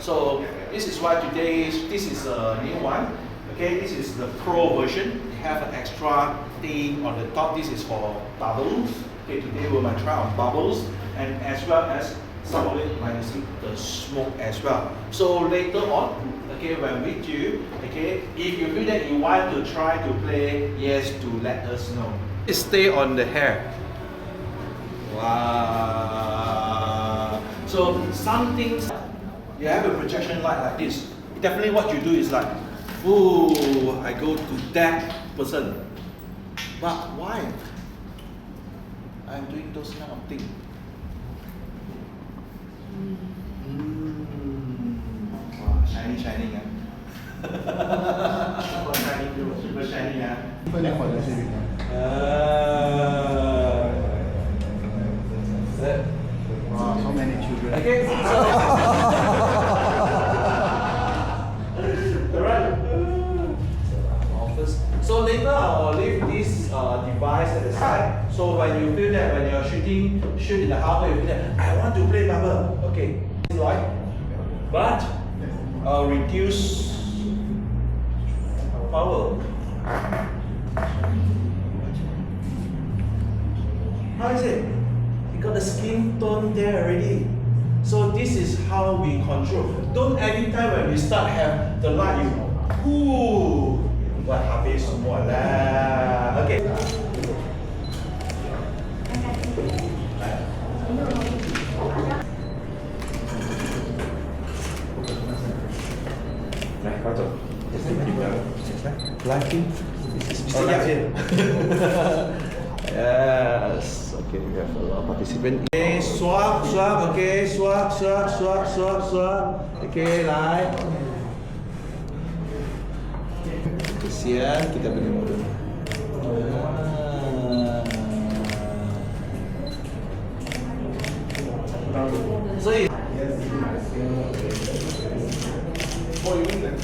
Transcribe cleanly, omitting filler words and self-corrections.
So this is why today, this is a new one. Okay, this is the Pro version. It have an extra thing on the top. This is for bubbles. Okay, today we might try on bubbles, and as well as some of it might see the smoke as well. So later on, okay, when we do, okay, if you feel that you want to try to play, yes, to let us know. It stay on the hair. Wow. So some things, you have a projection light like this. Definitely what you do is like, oh, I go to that person. But why? I'm doing those kind of things. Wow, shiny, shiny. Super shiny, super shiny. Wow, so many children. Okay, so alright. So later I'll leave this device at the side. So when you feel that when you're shoot in the harbor, you feel that I want to play bubble. Okay, right? But I'll reduce power. How is it? You got the skin tone there already. So this is how we control. Don't every time when we start have the light, you buat habis semua lah. Okay. Lighting. Oh, yeah. Yes. Okay, we have a lot of participants. Okay, swap. Okay, swap. Okay, light. Kesian, kita beri model. So, oh, you mean that?